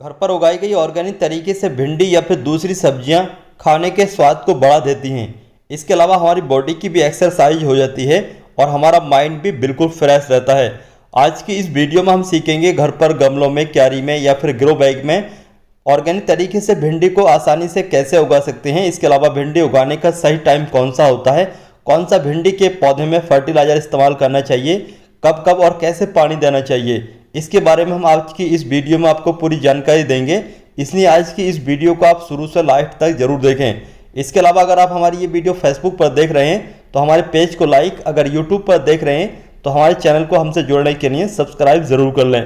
घर पर उगाई गई ऑर्गेनिक तरीके से भिंडी या फिर दूसरी सब्जियां खाने के स्वाद को बढ़ा देती हैं। इसके अलावा हमारी बॉडी की भी एक्सरसाइज हो जाती है और हमारा माइंड भी बिल्कुल फ्रेश रहता है। आज की इस वीडियो में हम सीखेंगे घर पर गमलों में, क्यारी में या फिर ग्रो बैग में ऑर्गेनिक तरीके से भिंडी को आसानी से कैसे उगा सकते हैं। इसके अलावा भिंडी उगाने का सही टाइम कौन सा होता है, कौन सा भिंडी के पौधे में फर्टिलाइजर इस्तेमाल करना चाहिए, कब कब और कैसे पानी देना चाहिए, इसके बारे में हम आज की इस वीडियो में आपको पूरी जानकारी देंगे। इसलिए आज की इस वीडियो को आप शुरू से लास्ट तक जरूर देखें। इसके अलावा अगर आप हमारी ये वीडियो फेसबुक पर देख रहे हैं तो हमारे पेज को लाइक, अगर यूट्यूब पर देख रहे हैं तो हमारे चैनल को हमसे जुड़ने के लिए सब्सक्राइब जरूर कर लें।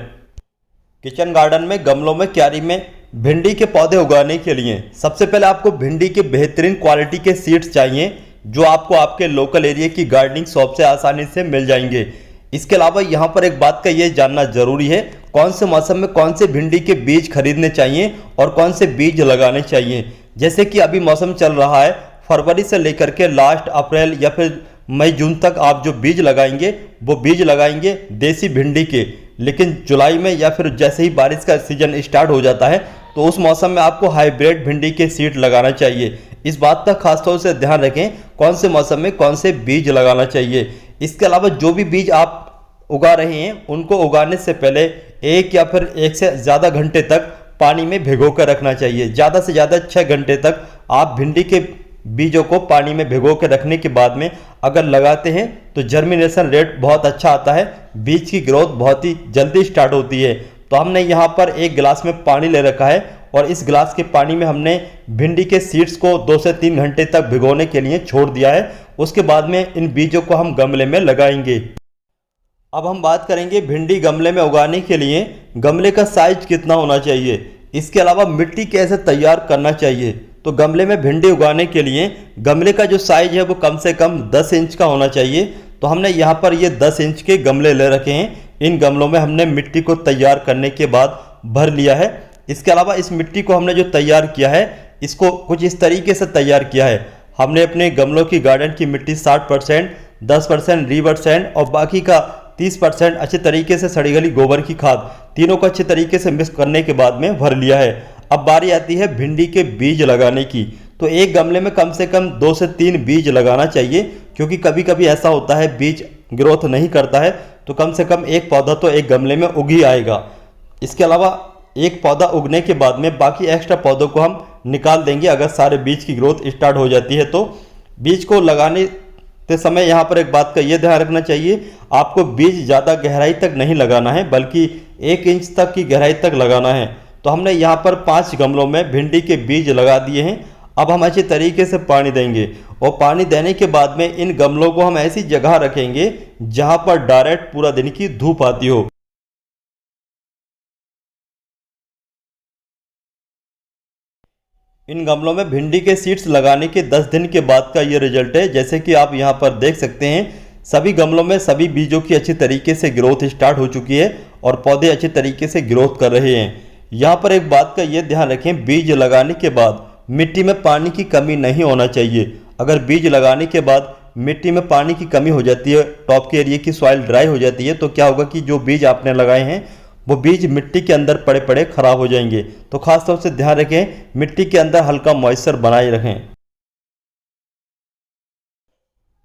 किचन गार्डन में, गमलों में, क्यारी में भिंडी के पौधे उगाने के लिए सबसे पहले आपको भिंडी के बेहतरीन क्वालिटी के सीड्स चाहिए, जो आपको आपके लोकल एरिया की गार्डनिंग शॉप से आसानी से मिल जाएंगे। इसके अलावा यहाँ पर एक बात का ये जानना जरूरी है, कौन से मौसम में कौन से भिंडी के बीज खरीदने चाहिए और कौन से बीज लगाने चाहिए। जैसे कि अभी मौसम चल रहा है, फरवरी से लेकर के लास्ट अप्रैल या फिर मई जून तक आप जो बीज लगाएंगे वो बीज लगाएंगे देसी भिंडी के। लेकिन जुलाई में या फिर जैसे ही बारिश का सीजन स्टार्ट हो जाता है तो उस मौसम में आपको हाइब्रिड भिंडी के सीड लगाना चाहिए। इस बात का खासतौर से ध्यान रखें कौन से मौसम में कौन से बीज लगाना चाहिए। इसके अलावा जो भी बीज आप उगा रहे हैं उनको उगाने से पहले एक या फिर एक से ज़्यादा घंटे तक पानी में भिगो कर रखना चाहिए। ज़्यादा से ज़्यादा 6 घंटे तक आप भिंडी के बीजों को पानी में भिगो के रखने के बाद में अगर लगाते हैं तो जर्मिनेशन रेट बहुत अच्छा आता है, बीज की ग्रोथ बहुत ही जल्दी स्टार्ट होती है। तो हमने यहाँ पर एक गिलास में पानी ले रखा है और इस गिलास के पानी में हमने भिंडी के सीड्स को 2 से 3 घंटे तक भिगोने के लिए छोड़ दिया है। उसके बाद में इन बीजों को हम गमले में लगाएंगे। अब हम बात करेंगे भिंडी गमले में उगाने के लिए गमले का साइज कितना होना चाहिए, इसके अलावा मिट्टी कैसे तैयार करना चाहिए। तो गमले में भिंडी उगाने के लिए गमले का जो साइज है वो कम से कम 10 इंच का होना चाहिए। तो हमने यहाँ पर ये 10 इंच के गमले ले रखे हैं। इन गमलों में हमने मिट्टी को तैयार करने के बाद भर लिया है। इसके अलावा इस मिट्टी को हमने जो तैयार किया है इसको कुछ इस तरीके से तैयार किया है। हमने अपने गमलों की गार्डन की मिट्टी 60%, 10% रिवर्स सैंड और बाकी का 30% अच्छे तरीके से सड़ी गली गोबर की खाद, तीनों को अच्छे तरीके से मिक्स करने के बाद में भर लिया है। अब बारी आती है भिंडी के बीज लगाने की। तो एक गमले में कम से कम 2 से 3 बीज लगाना चाहिए, क्योंकि कभी कभी ऐसा होता है बीज ग्रोथ नहीं करता है तो कम से कम एक पौधा तो एक गमले में उग ही आएगा। इसके अलावा एक पौधा उगने के बाद में बाकी एक्स्ट्रा पौधों को हम निकाल देंगे अगर सारे बीज की ग्रोथ स्टार्ट हो जाती है। तो बीज को लगाने के समय यहाँ पर एक बात का ये ध्यान रखना चाहिए, आपको बीज ज़्यादा गहराई तक नहीं लगाना है बल्कि 1 इंच तक की गहराई तक लगाना है। तो हमने यहाँ पर 5 गमलों में भिंडी के बीज लगा दिए हैं। अब हम अच्छे तरीके से पानी देंगे और पानी देने के बाद में इन गमलों को हम ऐसी जगह रखेंगे जहाँ पर डायरेक्ट पूरा दिन की धूप आती हो। इन गमलों में भिंडी के सीड्स लगाने के 10 दिन के बाद का ये रिजल्ट है। जैसे कि आप यहाँ पर देख सकते हैं सभी गमलों में सभी बीजों की अच्छी तरीके से ग्रोथ स्टार्ट हो चुकी है और पौधे अच्छे तरीके से ग्रोथ कर रहे हैं। यहाँ पर एक बात का ये ध्यान रखें, बीज लगाने के बाद मिट्टी में पानी की कमी नहीं होना चाहिए। अगर बीज लगाने के बाद मिट्टी में पानी की कमी हो जाती है, टॉप के एरिया की सॉइल ड्राई हो जाती है, तो क्या होगा कि जो बीज आपने लगाए हैं वो बीज मिट्टी के अंदर पड़े पड़े खराब हो जाएंगे। तो खास तौर से ध्यान रखें, मिट्टी के अंदर हल्का मॉइस्चर बनाए रखें।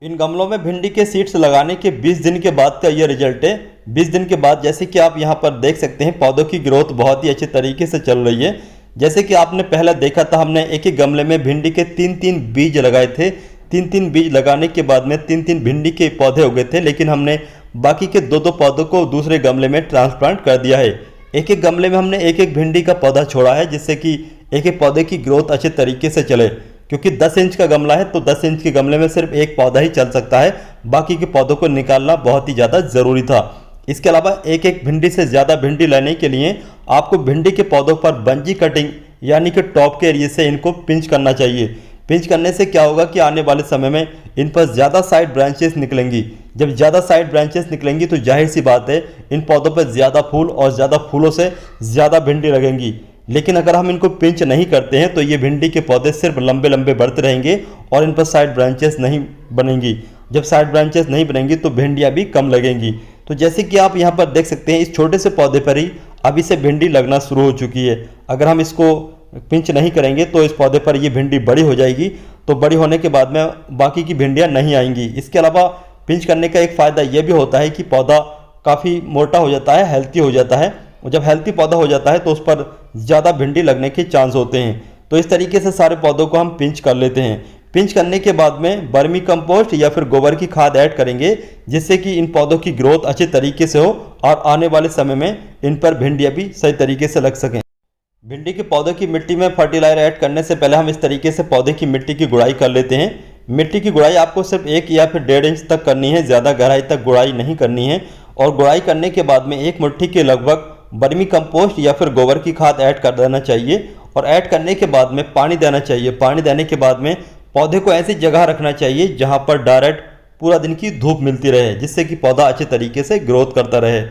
इन गमलों में भिंडी के सीड्स लगाने के 20 दिन के बाद का ये रिजल्ट है। 20 दिन के बाद जैसे कि आप यहाँ पर देख सकते हैं पौधों की ग्रोथ बहुत ही अच्छे तरीके से चल रही है। जैसे कि आपने पहले देखा था, हमने एक ही गमले में भिंडी के 3-3 बीज लगाए थे। 3-3 बीज लगाने के बाद में 3-3 भिंडी के पौधे उगे थे, लेकिन हमने बाकी के 2-2 पौधों को दूसरे गमले में ट्रांसप्लांट कर दिया है। एक एक गमले में हमने एक एक भिंडी का पौधा छोड़ा है, जिससे कि एक एक पौधे की ग्रोथ अच्छे तरीके से चले। क्योंकि 10 इंच का गमला है तो 10 इंच के गमले में सिर्फ एक पौधा ही चल सकता है, बाकी के पौधों को निकालना बहुत ही ज़्यादा ज़रूरी था। इसके अलावा एक एक भिंडी से ज़्यादा भिंडी लेने के लिए आपको भिंडी के पौधों पर बंजी कटिंग यानी कि टॉप के एरिया से इनको पिंच करना चाहिए। पिंच करने से क्या होगा कि आने वाले समय में इन पर ज़्यादा साइड ब्रांचेस निकलेंगी। जब ज़्यादा साइड ब्रांचेस निकलेंगी तो जाहिर सी बात है इन पौधों पर ज़्यादा फूल और ज़्यादा फूलों से ज़्यादा भिंडी लगेंगी। लेकिन अगर हम इनको पिंच नहीं करते हैं तो ये भिंडी के पौधे सिर्फ लंबे लंबे बढ़ते रहेंगे और इन पर साइड ब्रांचेस नहीं बनेंगी। जब साइड ब्रांचेस नहीं बनेंगी तो भिंडियाँ भी कम लगेंगी। तो जैसे कि आप यहाँ पर देख सकते हैं इस छोटे से पौधे पर ही अभी से भिंडी लगना शुरू हो चुकी है। अगर हम इसको पिंच नहीं करेंगे तो इस पौधे पर ये भिंडी बड़ी हो जाएगी, तो बड़ी होने के बाद में बाकी की भिंडियाँ नहीं आएंगी। इसके अलावा पिंच करने का एक फ़ायदा ये भी होता है कि पौधा काफ़ी मोटा हो जाता है, हेल्थी हो जाता है, और जब हेल्थी पौधा हो जाता है तो उस पर ज़्यादा भिंडी लगने के चांस होते हैं। तो इस तरीके से सारे पौधों को हम पिंच कर लेते हैं। पिंच करने के बाद में वर्मी कंपोस्ट या फिर गोबर की खाद ऐड करेंगे, जिससे कि इन पौधों की ग्रोथ अच्छे तरीके से हो और आने वाले समय में इन पर भिंडियाँ भी सही तरीके से लग सकें। भिंडी के पौधों की मिट्टी में फर्टिलाइजर ऐड करने से पहले हम इस तरीके से पौधे की मिट्टी की गुड़ाई कर लेते हैं। मिट्टी की गुड़ाई आपको सिर्फ 1 या फिर 1.5 इंच तक करनी है, ज़्यादा गहराई तक गुड़ाई नहीं करनी है। और गुड़ाई करने के बाद में 1 मुट्ठी के लगभग वर्मी कंपोस्ट या फिर गोबर की खाद ऐड कर देना चाहिए, और ऐड करने के बाद में पानी देना चाहिए। पानी देने के बाद में पौधे को ऐसी जगह रखना चाहिए जहाँ पर डायरेक्ट पूरा दिन की धूप मिलती रहे, जिससे कि पौधा अच्छे तरीके से ग्रोथ करता रहे।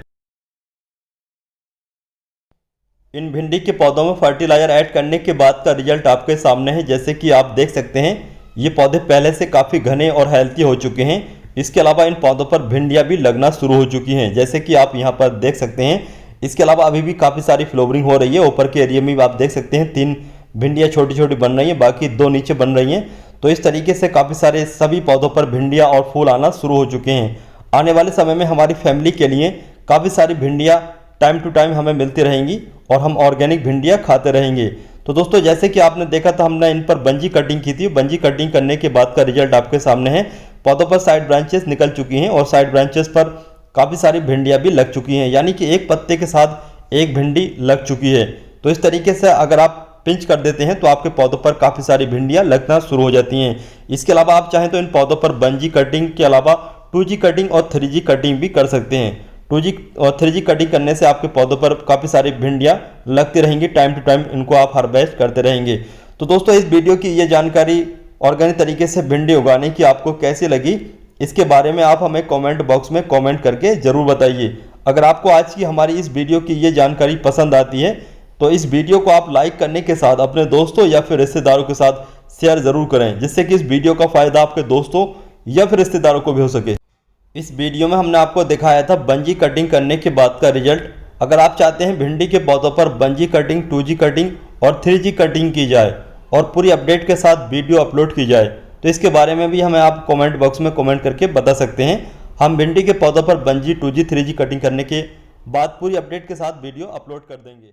इन भिंडी के पौधों में फर्टिलाइजर ऐड करने के बाद का रिजल्ट आपके सामने है। जैसे कि आप देख सकते हैं, ये पौधे पहले से काफ़ी घने और हेल्थी हो चुके हैं। इसके अलावा इन पौधों पर भिंडियाँ भी लगना शुरू हो चुकी हैं, जैसे कि आप यहाँ पर देख सकते हैं। इसके अलावा अभी भी काफ़ी सारी फ्लावरिंग हो रही है। ऊपर के एरिया में भी आप देख सकते हैं 3 भिंडियाँ छोटी छोटी बन रही हैं, बाकी 2 नीचे बन रही हैं। तो इस तरीके से काफ़ी सारे सभी पौधों पर भिंडियाँ और फूल आना शुरू हो चुके हैं। आने वाले समय में हमारी फैमिली के लिए काफ़ी सारी भिंडियाँ टाइम टू टाइम हमें मिलती रहेंगी और हम ऑर्गेनिक भिंडियाँ खाते रहेंगे। तो दोस्तों, जैसे कि आपने देखा था, हमने इन पर बंजी कटिंग की थी। बंजी कटिंग करने के बाद का रिजल्ट आपके सामने है। पौधों पर साइड ब्रांचेस निकल चुकी हैं और साइड ब्रांचेस पर काफ़ी सारी भिंडियाँ भी लग चुकी हैं, यानी कि एक पत्ते के साथ एक भिंडी लग चुकी है। तो इस तरीके से अगर आप पिंच कर देते हैं तो आपके पौधों पर काफ़ी सारी भिंडियाँ लगना शुरू हो जाती हैं। इसके अलावा आप चाहें तो इन पौधों पर बंजी कटिंग के अलावा 2G कटिंग और 3G कटिंग भी कर सकते हैं। 2G और 3G कटिंग करने से आपके पौधों पर काफ़ी सारी भिंडियाँ लगती रहेंगी। टाइम टू टाइम इनको आप हार्वेस्ट करते रहेंगे। तो दोस्तों, इस वीडियो की ये जानकारी ऑर्गेनिक तरीके से भिंडी उगाने की आपको कैसी लगी, इसके बारे में आप हमें कमेंट बॉक्स में कमेंट करके ज़रूर बताइए। अगर आपको आज की हमारी इस वीडियो की ये जानकारी पसंद आती है तो इस वीडियो को आप लाइक करने के साथ अपने दोस्तों या फिर रिश्तेदारों के साथ शेयर ज़रूर करें, जिससे कि इस वीडियो का फ़ायदा आपके दोस्तों या फिर रिश्तेदारों को भी हो सके। इस वीडियो में हमने आपको दिखाया था बंजी कटिंग करने के बाद का रिजल्ट। अगर आप चाहते हैं भिंडी के पौधों पर बंजी कटिंग, 2G कटिंग और 3G कटिंग की जाए और पूरी अपडेट के साथ वीडियो अपलोड की जाए, तो इसके बारे में भी हमें आप कमेंट बॉक्स में कमेंट करके बता सकते हैं। हम भिंडी के पौधों पर बंजी, 2G, 3G कटिंग करने के बाद पूरी अपडेट के साथ वीडियो अपलोड कर देंगे।